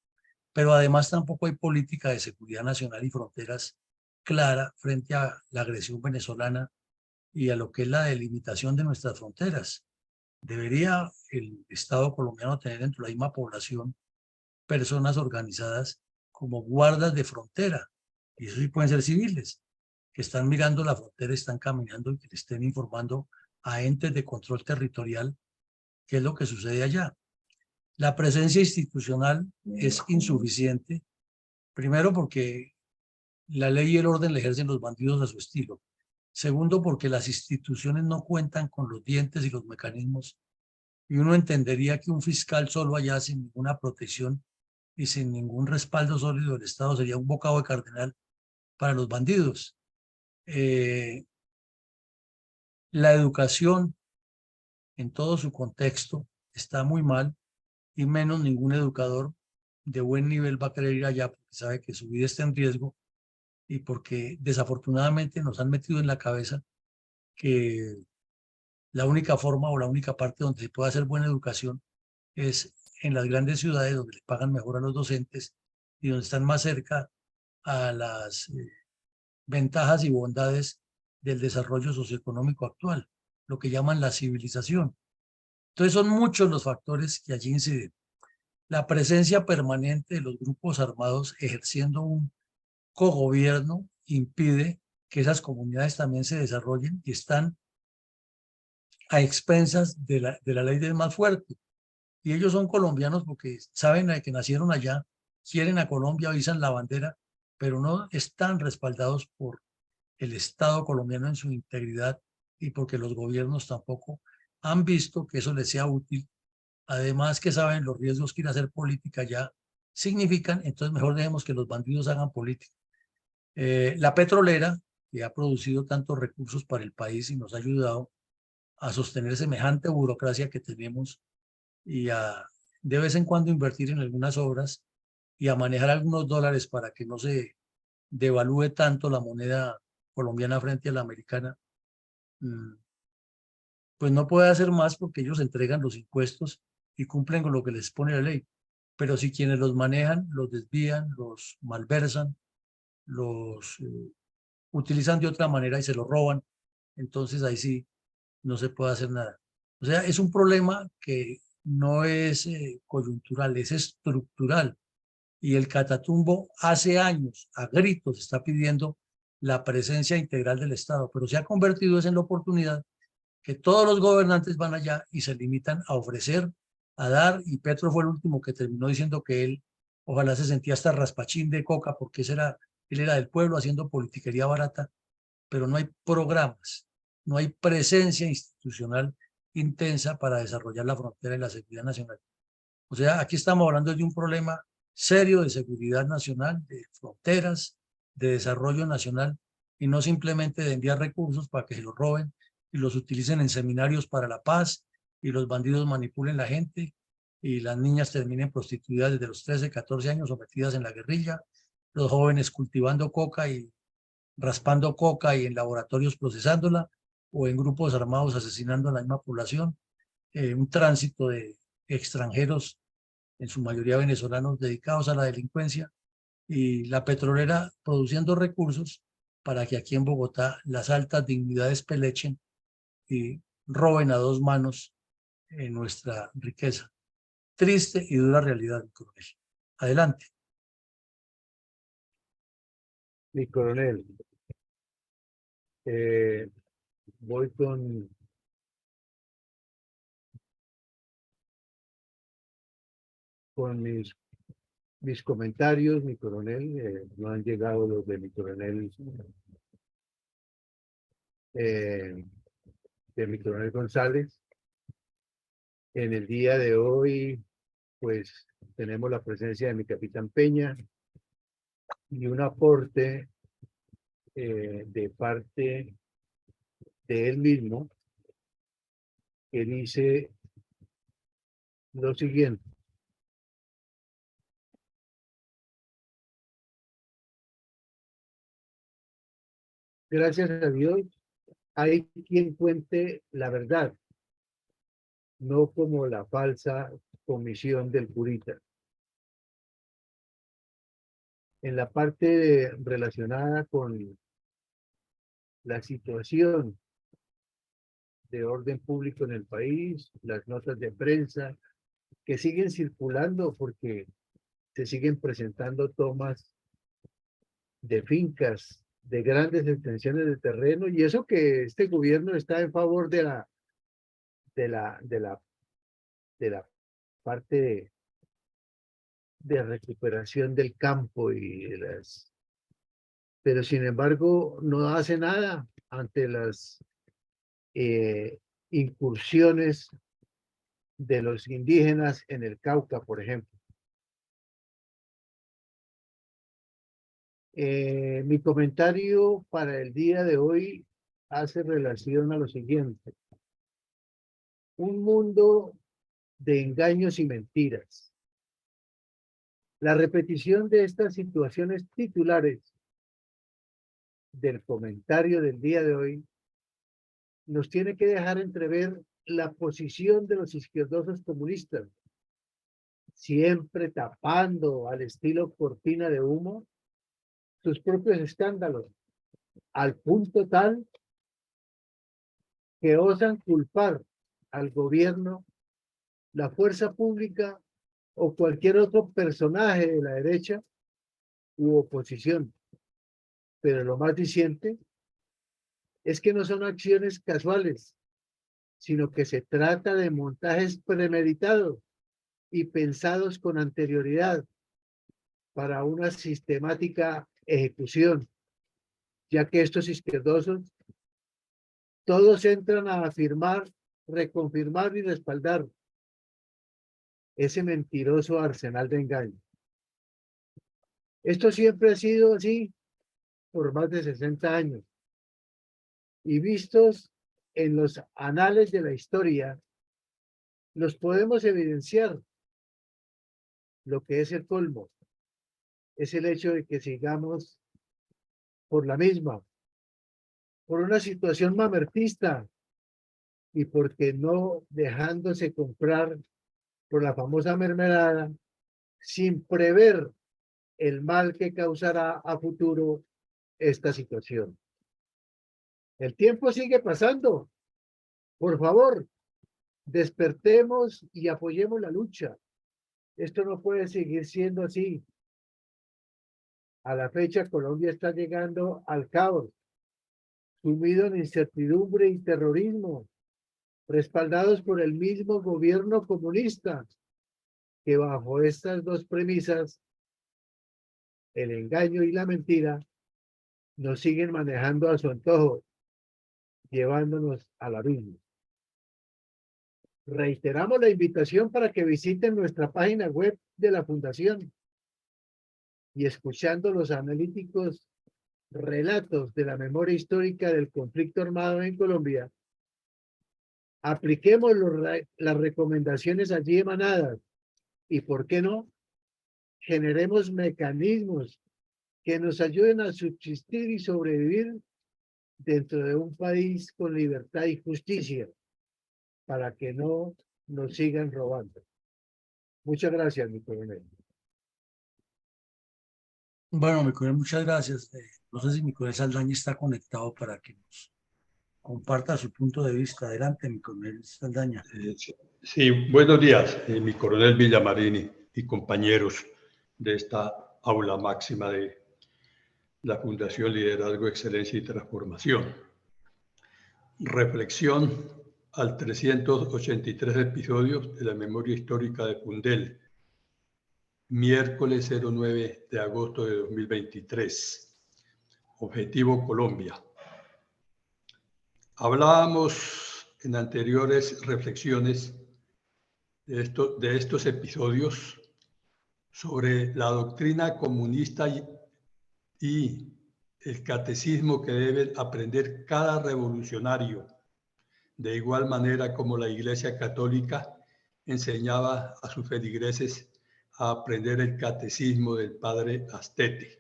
Speaker 1: Pero además tampoco hay política de seguridad nacional y fronteras clara frente a la agresión venezolana y a lo que es la delimitación de nuestras fronteras. Debería el Estado colombiano tener dentro de la misma población personas organizadas como guardas de frontera, y eso sí pueden ser civiles, que están mirando la frontera, están caminando y que le estén informando a entes de control territorial qué es lo que sucede allá. La presencia institucional es insuficiente, primero porque la ley y el orden le ejercen los bandidos a su estilo. Segundo, porque las instituciones no cuentan con los dientes y los mecanismos, y uno entendería que un fiscal solo allá sin ninguna protección y sin ningún respaldo sólido del Estado sería un bocado de cardenal para los bandidos. La educación en todo su contexto está muy mal, y menos ningún educador de buen nivel va a querer ir allá porque sabe que su vida está en riesgo y porque desafortunadamente nos han metido en la cabeza que la única forma o la única parte donde se puede hacer buena educación es en las grandes ciudades, donde le pagan mejor a los docentes y donde están más cerca a las ventajas y bondades del desarrollo socioeconómico actual, lo que llaman la civilización. Entonces son muchos los factores que allí inciden. La presencia permanente de los grupos armados ejerciendo un cogobierno impide que esas comunidades también se desarrollen y están a expensas de la ley del más fuerte. Y ellos son colombianos porque saben que nacieron allá, quieren a Colombia, avisan la bandera, pero no están respaldados por el Estado colombiano en su integridad y porque los gobiernos tampoco han visto que eso les sea útil. Además que saben los riesgos que ir a hacer política ya significan, entonces mejor dejemos que los bandidos hagan política. La petrolera, que ha producido tantos recursos para el país y nos ha ayudado a sostener semejante burocracia que tenemos y a de vez en cuando invertir en algunas obras y a manejar algunos dólares para que no se devalúe tanto la moneda colombiana frente a la americana, pues no puede hacer más porque ellos entregan los impuestos y cumplen con lo que les pone la ley. Pero si quienes los manejan, los desvían, los malversan, los utilizan de otra manera y se los roban, entonces ahí sí no se puede hacer nada. O sea, es un problema que no es coyuntural, es estructural. Y el Catatumbo hace años, a gritos, está pidiendo la presencia integral del Estado, pero se ha convertido en la oportunidad que todos los gobernantes van allá y se limitan a ofrecer, a dar, y Petro fue el último que terminó diciendo que él ojalá se sentía hasta raspachín de coca porque él era del pueblo haciendo politiquería barata, pero no hay programas, no hay presencia institucional intensa para desarrollar la frontera y la seguridad nacional. O sea, aquí estamos hablando de un problema serio de seguridad nacional, de fronteras, de desarrollo nacional, y no simplemente de enviar recursos para que se los roben y los utilicen en seminarios para la paz y los bandidos manipulen la gente y las niñas terminen prostituidas desde los 13, 14 años sometidas en la guerrilla, los jóvenes cultivando coca y raspando coca y en laboratorios procesándola o en grupos armados asesinando a la misma población, un tránsito de extranjeros en su mayoría venezolanos dedicados a la delincuencia, y la petrolera produciendo recursos para que aquí en Bogotá las altas dignidades pelechen y roben a dos manos nuestra riqueza. Triste y dura realidad, mi coronel. Adelante.
Speaker 2: Mi coronel, eh, voy con mis comentarios, mi coronel. No han llegado los de mi coronel, eh, de mi coronel González. En el día de hoy, pues tenemos la presencia de mi capitán Peña y un aporte de parte de él mismo que dice lo siguiente. Gracias a Dios, hay quien cuente la verdad, no como la falsa comisión del curita. En la parte relacionada con la situación de orden público en el país, las notas de prensa que siguen circulando porque se siguen presentando tomas de fincas, de grandes extensiones de terreno, y eso que este gobierno está en favor de la parte de recuperación del campo y de las, pero sin embargo no hace nada ante las incursiones de los indígenas en el Cauca, por ejemplo. Mi comentario para el día de hoy hace relación a lo siguiente. Un mundo de engaños y mentiras. La repetición de estas situaciones titulares del comentario del día de hoy nos tiene que dejar entrever la posición de los izquierdosos comunistas, siempre tapando al estilo cortina de humo sus propios escándalos, al punto tal que osan culpar al gobierno, la fuerza pública o cualquier otro personaje de la derecha u oposición. Pero lo más diciente es que no son acciones casuales, sino que se trata de montajes premeditados y pensados con anterioridad para una sistemática ejecución, ya que estos izquierdosos todos entran a afirmar, reconfirmar y respaldar ese mentiroso arsenal de engaño. Esto siempre ha sido así por más de 60 años y vistos en los anales de la historia, los podemos evidenciar. Lo que es el colmo es el hecho de que sigamos por la misma, por una situación mamertista y porque no dejándose comprar por la famosa mermelada sin prever el mal que causará a futuro esta situación. El tiempo sigue pasando. Por favor, despertemos y apoyemos la lucha. Esto no puede seguir siendo así. A la fecha, Colombia está llegando al caos, sumido en incertidumbre y terrorismo, respaldados por el mismo gobierno comunista, que bajo estas dos premisas, el engaño y la mentira, nos siguen manejando a su antojo, llevándonos al abismo. Reiteramos la invitación para que visiten nuestra página web de la Fundación y escuchando los analíticos relatos de la memoria histórica del conflicto armado en Colombia, apliquemos las recomendaciones allí emanadas y, ¿por qué no?, generemos mecanismos que nos ayuden a subsistir y sobrevivir dentro de un país con libertad y justicia, para que no nos sigan robando. Muchas gracias, mi coronel.
Speaker 1: Bueno, mi coronel, muchas gracias. No sé si mi coronel Saldaña está conectado para que nos comparta su punto de vista. Adelante, mi coronel Saldaña.
Speaker 3: Sí, buenos días, mi coronel Villamarini y compañeros de esta aula máxima de la Fundación Liderazgo, Excelencia y Transformación. Reflexión al 383 episodios de la memoria histórica de Fundel, miércoles 09 de agosto de 2023. Objetivo Colombia. Hablábamos en anteriores reflexiones de estos episodios sobre la doctrina comunista y el catecismo que debe aprender cada revolucionario, de igual manera como la Iglesia Católica enseñaba a sus feligreses a aprender el catecismo del Padre Astete.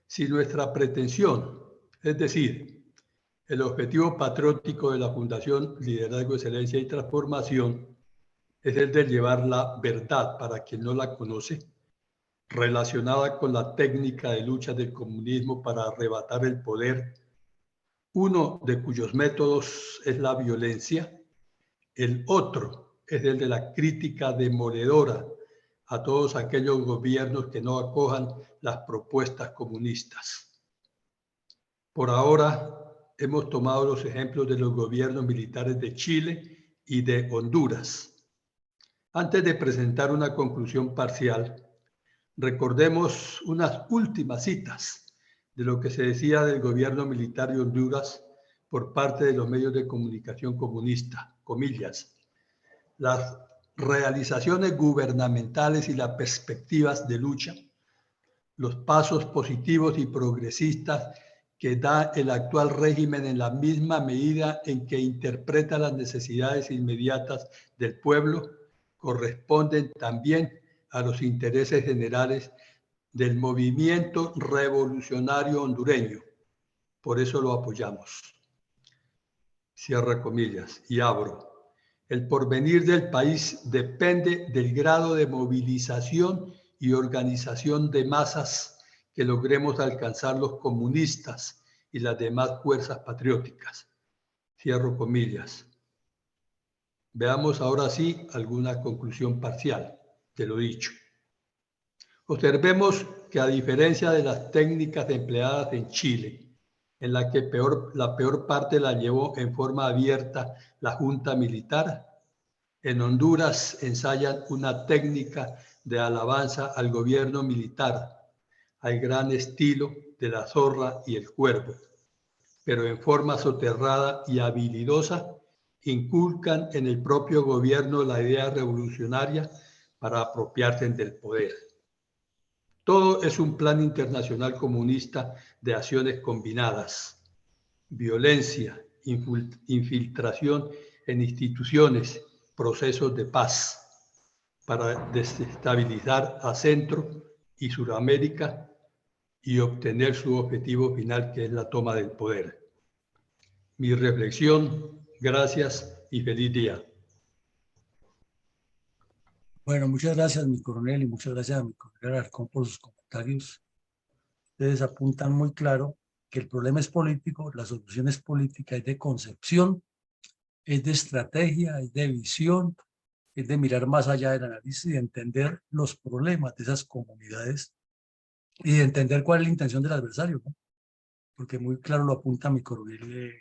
Speaker 3: Si nuestra pretensión, es decir, el objetivo patriótico de la Fundación Liderazgo, Excelencia y Transformación, es el de llevar la verdad para quien no la conoce, relacionada con la técnica de lucha del comunismo para arrebatar el poder uno de cuyos métodos es la violencia, el otro es el de la crítica demoledora a todos aquellos gobiernos que no acojan las propuestas comunistas. Por ahora hemos tomado los ejemplos de los gobiernos militares de Chile y de Honduras. Antes de presentar una conclusión parcial, recordemos unas últimas citas de lo que se decía del gobierno militar de Honduras por parte de los medios de comunicación comunista, comillas. Las realizaciones gubernamentales y las perspectivas de lucha, los pasos positivos y progresistas que da el actual régimen en la misma medida en que interpreta las necesidades inmediatas del pueblo, corresponden también a los intereses generales del movimiento revolucionario hondureño. Por eso lo apoyamos. Cierra comillas y abro. El porvenir del país depende del grado de movilización y organización de masas que logremos alcanzar los comunistas y las demás fuerzas patrióticas. Cierro comillas. Veamos ahora sí alguna conclusión parcial de lo dicho. Observemos que a diferencia de las técnicas empleadas en Chile, en la que la peor parte la llevó en forma abierta la junta militar, en Honduras ensayan una técnica de alabanza al gobierno militar, al gran estilo de la zorra y el cuervo, pero en forma soterrada y habilidosa inculcan en el propio gobierno la idea revolucionaria para apropiarse del poder. Todo es un plan internacional comunista de acciones combinadas, violencia, infiltración en instituciones, procesos de paz, para desestabilizar a Centro y Suramérica y obtener su objetivo final, que es la toma del poder. Mi reflexión, gracias y feliz día.
Speaker 1: Bueno, muchas gracias, mi coronel, y muchas gracias a mi coronel Alarcón por sus comentarios. Ustedes apuntan muy claro que el problema es político, la solución es política, es de concepción, es de estrategia, es de visión, es de mirar más allá del análisis y de entender los problemas de esas comunidades y de entender cuál es la intención del adversario, ¿no? Porque muy claro lo apunta mi coronel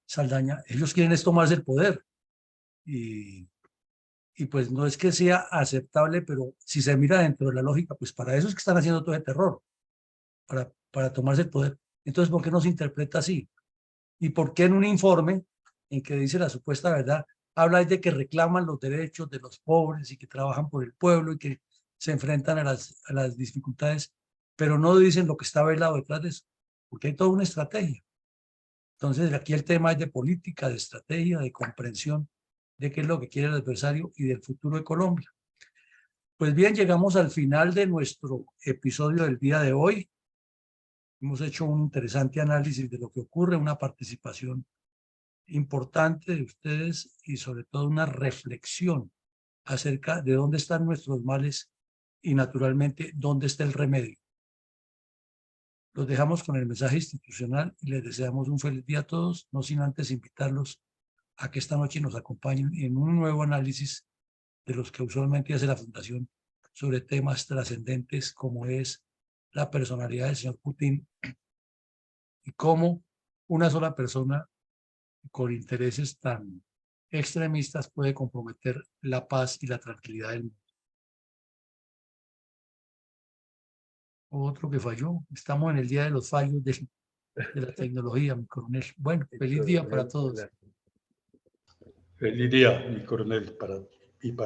Speaker 1: Saldaña, ellos quieren es tomarse el poder y pues no es que sea aceptable, pero si se mira dentro de la lógica, pues para eso es que están haciendo todo el terror, para tomarse el poder. Entonces, ¿por qué no se interpreta así? ¿Y por qué en un informe en que dice la supuesta verdad, habla de que reclaman los derechos de los pobres y que trabajan por el pueblo y que se enfrentan a las dificultades, pero no dicen lo que está velado detrás de eso? Porque hay toda una estrategia. Entonces, aquí el tema es de política, de estrategia, de comprensión de qué es lo que quiere el adversario y del futuro de Colombia. Pues bien, llegamos al final de nuestro episodio del día de hoy. Hemos hecho un interesante análisis de lo que ocurre, una participación importante de ustedes y sobre todo una reflexión acerca de dónde están nuestros males y naturalmente dónde está el remedio. Los dejamos con el mensaje institucional y les deseamos un feliz día a todos, no sin antes invitarlos a que esta noche nos acompañen en un nuevo análisis de los que usualmente hace la Fundación sobre temas trascendentes como es la personalidad del señor Putin y cómo una sola persona con intereses tan extremistas puede comprometer la paz y la tranquilidad del mundo. Otro que falló. Estamos en el día de los fallos de la tecnología, mi coronel. Bueno, feliz día para todos.
Speaker 3: Feliz día, mi coronel, para